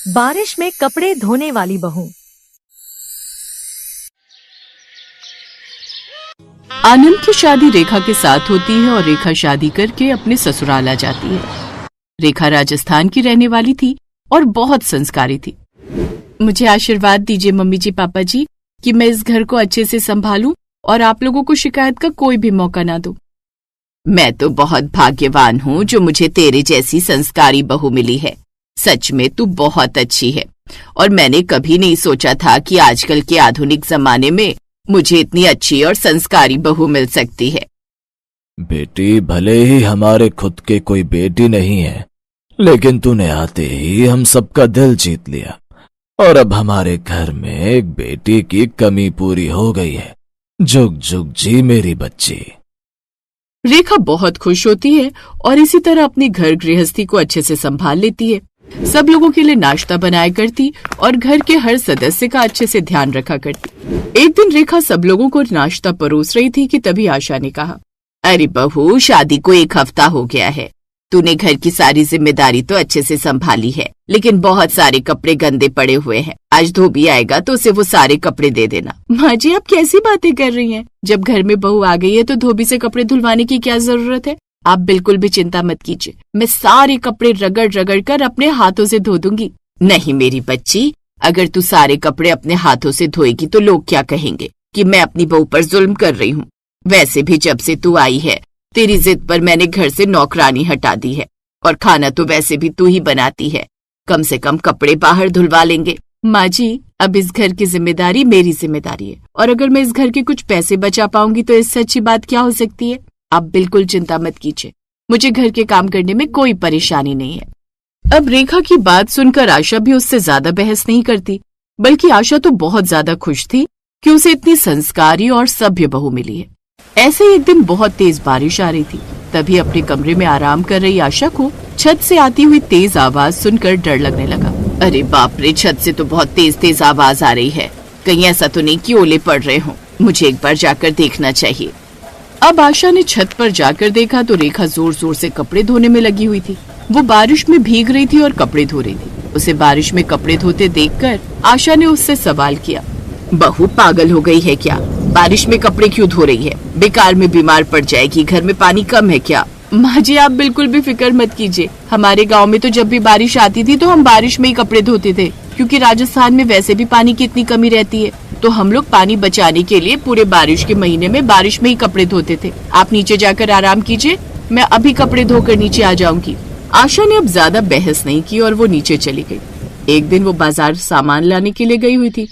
बारिश में कपड़े धोने वाली बहू। आनंद की शादी रेखा के साथ होती है और रेखा शादी करके अपने ससुराल आ जाती है। रेखा राजस्थान की रहने वाली थी और बहुत संस्कारी थी। मुझे आशीर्वाद दीजिए मम्मी जी पापा जी कि मैं इस घर को अच्छे से संभालूं और आप लोगों को शिकायत का कोई भी मौका ना दूं। मैं तो बहुत भाग्यवान हूँ जो मुझे तेरे जैसी संस्कारी बहू मिली है। सच में तू बहुत अच्छी है और मैंने कभी नहीं सोचा था कि आजकल के आधुनिक जमाने में मुझे इतनी अच्छी और संस्कारी बहू मिल सकती है। बेटी, भले ही हमारे खुद के कोई बेटी नहीं है, लेकिन तूने आते ही हम सबका दिल जीत लिया और अब हमारे घर में एक बेटी की कमी पूरी हो गई है। जुग जुग जी मेरी बच्ची। रेखा बहुत खुश होती है और इसी तरह अपनी घर गृहस्थी को अच्छे से संभाल लेती है। सब लोगों के लिए नाश्ता बनाया करती और घर के हर सदस्य का अच्छे से ध्यान रखा करती। एक दिन रेखा सब लोगों को नाश्ता परोस रही थी कि तभी आशा ने कहा, अरे बहू, शादी को 1 हफ्ता हो गया है। तूने घर की सारी जिम्मेदारी तो अच्छे से संभाली है, लेकिन बहुत सारे कपड़े गंदे पड़े हुए हैं। आज धोबी आएगा तो उसे वो सारे कपड़े दे देना। माँ जी, आप कैसी बातें कर रही हैं? जब घर में बहू आ गई है तो धोबी से कपड़े धुलवाने की क्या जरूरत है? आप बिल्कुल भी चिंता मत कीजिए, मैं सारे कपड़े रगड़ रगड़ कर अपने हाथों से धो दूंगी। नहीं मेरी बच्ची, अगर तू सारे कपड़े अपने हाथों से धोएगी तो लोग क्या कहेंगे कि मैं अपनी बहू पर जुल्म कर रही हूँ। वैसे भी जब से तू आई है तेरी जिद पर मैंने घर से नौकरानी हटा दी है और खाना तो वैसे भी तू ही बनाती है। कम से कम कपड़े बाहर धुलवा लेंगे। माँ जी, अब इस घर की जिम्मेदारी मेरी जिम्मेदारी है और अगर मैं इस घर के कुछ पैसे बचा पाऊंगी तो इससे अच्छी बात क्या हो सकती है। आप बिल्कुल चिंता मत कीजिए, मुझे घर के काम करने में कोई परेशानी नहीं है। अब रेखा की बात सुनकर आशा भी उससे ज्यादा बहस नहीं करती, बल्कि आशा तो बहुत ज्यादा खुश थी कि उसे इतनी संस्कारी और सभ्य बहू मिली है। ऐसे ही एक दिन बहुत तेज बारिश आ रही थी। तभी अपने कमरे में आराम कर रही आशा को छत से आती हुई तेज आवाज सुनकर डर लगने लगा। अरे बाप रे, छत से तो बहुत तेज तेज आवाज आ रही है। कहीं ऐसा तो नहीं कि ओले पड़ रहे हों। मुझे एक बार जाकर देखना चाहिए। अब आशा ने छत पर जाकर देखा तो रेखा जोर जोर से कपड़े धोने में लगी हुई थी। वो बारिश में भीग रही थी और कपड़े धो रही थी। उसे बारिश में कपड़े धोते देखकर आशा ने उससे सवाल किया, बहू पागल हो गई है क्या? बारिश में कपड़े क्यों धो रही है? बेकार में बीमार पड़ जाएगी। घर में पानी कम है क्या? माँ जी, आप बिल्कुल भी फिक्र मत कीजिए। हमारे गांव में तो जब भी बारिश आती थी तो हम बारिश में ही कपड़े धोते थे, क्योंकि राजस्थान में वैसे भी पानी की इतनी कमी रहती है। तो हम लोग पानी बचाने के लिए पूरे बारिश के महीने में बारिश में ही कपड़े धोते थे। आप नीचे जाकर आराम कीजिए, मैं अभी कपड़े धोकर नीचे आ जाऊंगी। आशा ने अब ज्यादा बहस नहीं की और वो नीचे चली गई। एक दिन वो बाजार सामान लाने के लिए गई हुई थी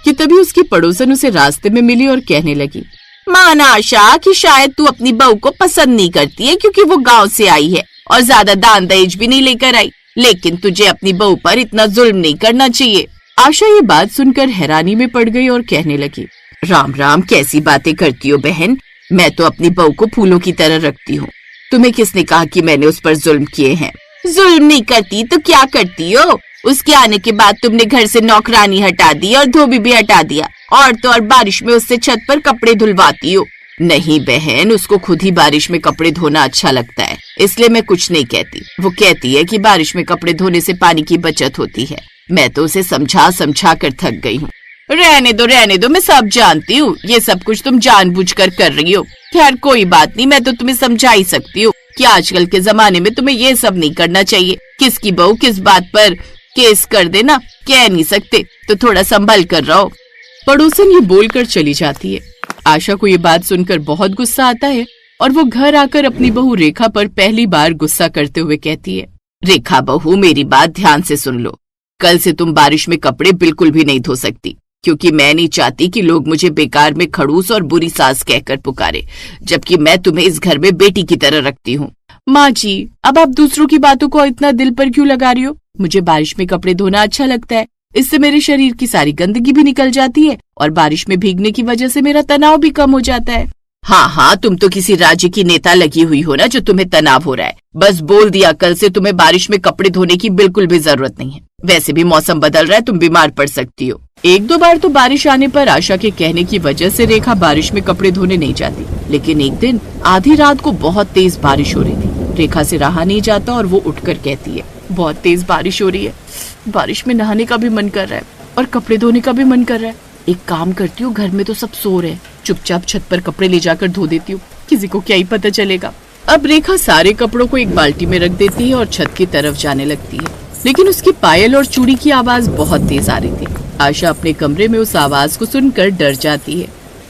कि तभी उसकी पड़ोसन उसे रास्ते में मिली और कहने लगी, माना आशा कि शायद तू अपनी बहू को पसंद नहीं करती है क्योंकि वो गांव से आई है और ज्यादा दान दहेज भी नहीं लेकर आई, लेकिन तुझे अपनी बहू पर इतना जुल्म नहीं करना चाहिए। आशा ये बात सुनकर हैरानी में पड़ गई और कहने लगी, राम राम, कैसी बातें करती हो बहन? मैं तो अपनी बहू को फूलों की तरह रखती हूँ। तुम्हें किसने कहा कि मैंने उस पर जुल्म किए हैं? जुल्म नहीं करती तो क्या करती हो? उसके आने के बाद तुमने घर से नौकरानी हटा दी और धोबी भी हटा दिया और तो और बारिश में उससे छत पर कपड़े धुलवाती हो। नहीं बहन, उसको खुद ही बारिश में कपड़े धोना अच्छा लगता है, इसलिए मैं कुछ नहीं कहती। वो कहती है कि बारिश में कपड़े धोने से पानी की बचत होती है। मैं तो उसे समझा समझा कर थक गई हूँ। रहने दो, मैं सब जानती हूँ। ये सब कुछ तुम जानबूझकर कर रही हो। खैर कोई बात नहीं, मैं तो तुम्हें समझा ही सकती हूँ कि आजकल के जमाने में तुम्हें ये सब नहीं करना चाहिए। किसकी बहू किस बात पर केस कर देना कह नहीं सकते, तो थोड़ा संभल कर रहो। पड़ोसन ये बोलकर चली जाती है। आशा को ये बात सुनकर बहुत गुस्सा आता है और वो घर आकर अपनी बहू रेखा पर पहली बार गुस्सा करते हुए कहती है, रेखा बहू, मेरी बात ध्यान से सुन लो। कल से तुम बारिश में कपड़े बिल्कुल भी नहीं धो सकती, क्योंकि मैं नहीं चाहती कि लोग मुझे बेकार में खड़ूस और बुरी सास कहकर पुकारे, जबकि मैं तुम्हें इस घर में बेटी की तरह रखती हूँ। माँ जी, अब आप दूसरों की बातों को इतना दिल पर क्यों लगा रही हो? मुझे बारिश में कपड़े धोना अच्छा लगता है। इससे मेरे शरीर की सारी गंदगी भी निकल जाती है और बारिश में भीगने की वजह से मेरा तनाव भी कम हो जाता है। हाँ, तुम तो किसी राज्य की नेता लगी हुई हो ना, जो तुम्हें तनाव हो रहा है। बस बोल दिया, कल से तुम्हें बारिश में कपड़े धोने की बिल्कुल भी जरूरत नहीं है। वैसे भी मौसम बदल रहा है, तुम बीमार पड़ सकती हो। 1-2 बार तो बारिश आने पर आशा के कहने की वजह से रेखा बारिश में कपड़े धोने नहीं जाती, लेकिन एक दिन आधी रात को बहुत तेज बारिश हो रही थी। रेखा से रहा नहीं जाता और वो उठकर कहती है, बहुत तेज बारिश हो रही है, बारिश में नहाने का भी मन कर रहा है और कपड़े धोने का भी मन कर रहा है। एक काम करती हूँ, घर में तो सब सो रहे हैं, चुपचाप छत पर कपड़े ले जाकर धो देती हूँ, किसी को क्या ही पता चलेगा। अब रेखा सारे कपड़ों को एक बाल्टी में रख देती है और छत की तरफ जाने लगती है, लेकिन उसकी पायल और चूड़ी की आवाज बहुत तेज आ रही थी। आशा अपने कमरे में उस आवाज को सुनकर डर जाती है।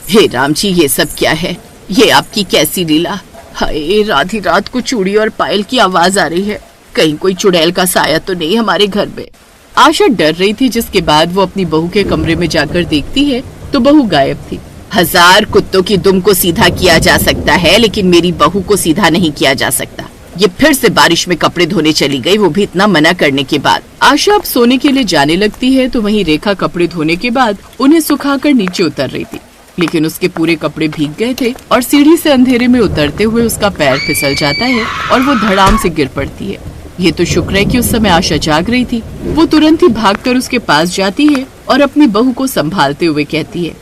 हे राम जी, ये सब क्या है? ये आपकी कैसी लीला? हाय, रात ही रात को चूड़ी और पायल की आवाज आ रही है, कहीं कोई चुड़ैल का साया तो नहीं हमारे घर में। आशा डर रही थी, जिसके बाद वो अपनी बहू के कमरे में जाकर देखती है तो बहू गायब थी। 1000 कुत्तों की दुम को सीधा किया जा सकता है, लेकिन मेरी बहू को सीधा नहीं किया जा सकता। ये फिर से बारिश में कपड़े धोने चली गई, वो भी इतना मना करने के बाद। आशा अब सोने के लिए जाने लगती है तो वहीं रेखा कपड़े धोने के बाद उन्हें सुखाकर नीचे उतर रही थी, लेकिन उसके पूरे कपड़े भीग गए थे और सीढ़ी से अंधेरे में उतरते हुए उसका पैर फिसल जाता है और वो धड़ाम से गिर पड़ती है। ये तो शुक्र है कि उस समय आशा जाग रही थी। वो तुरंत ही भागकर उसके पास जाती है और अपनी बहू को संभालते हुए कहती है,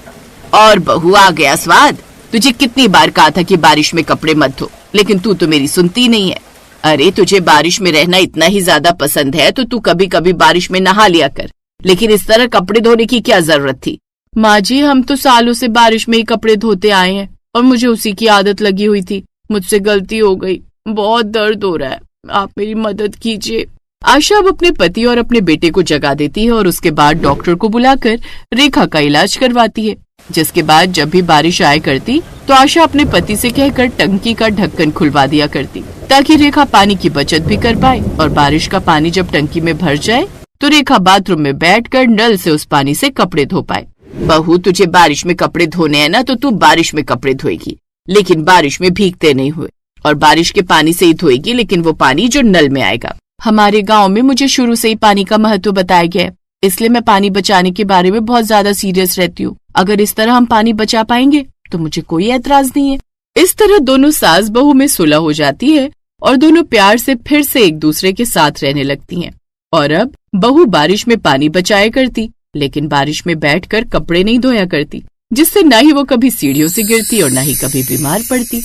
और बहू, आ गया स्वाद? तुझे कितनी बार कहा था कि बारिश में कपड़े मत धो, लेकिन तू तो मेरी सुनती नहीं है। अरे, तुझे बारिश में रहना इतना ही ज्यादा पसंद है तो तू कभी कभी बारिश में नहा लिया कर, लेकिन इस तरह कपड़े धोने की क्या जरूरत थी? माँ जी, हम तो सालों से बारिश में ही कपड़े धोते आए हैं और मुझे उसी की आदत लगी हुई थी। मुझसे गलती हो गई, बहुत दर्द हो रहा है, आप मेरी मदद कीजिए। आशा अब अपने पति और अपने बेटे को जगा देती है और उसके बाद डॉक्टर को बुलाकर रेखा का इलाज करवाती है। जिसके बाद जब भी बारिश आया करती तो आशा अपने पति से कहकर टंकी का ढक्कन खुलवा दिया करती, ताकि रेखा पानी की बचत भी कर पाए और बारिश का पानी जब टंकी में भर जाए तो रेखा बाथरूम में बैठकर नल से उस पानी से कपड़े धो पाए। बहू, तुझे बारिश में कपड़े धोने हैं ना, तो तू बारिश में कपड़े धोएगी, लेकिन बारिश में भीगते नहीं हुए, और बारिश के पानी से ही धोएगी, लेकिन वो पानी जो नल में आएगा। हमारे गांव में मुझे शुरू से ही पानी का महत्व बताया गया है, इसलिए मैं पानी बचाने के बारे में बहुत ज्यादा सीरियस रहती हूँ। अगर इस तरह हम पानी बचा पाएंगे तो मुझे कोई ऐतराज नहीं है। इस तरह दोनों सास बहू में सुलह हो जाती है और दोनों प्यार से फिर से एक दूसरे के साथ रहने लगती हैं। और अब बहू बारिश में पानी बचाया करती, लेकिन बारिश में बैठकर कपड़े नहीं धोया करती, जिससे न ही वो कभी सीढ़ियों से गिरती और न ही कभी बीमार पड़ती।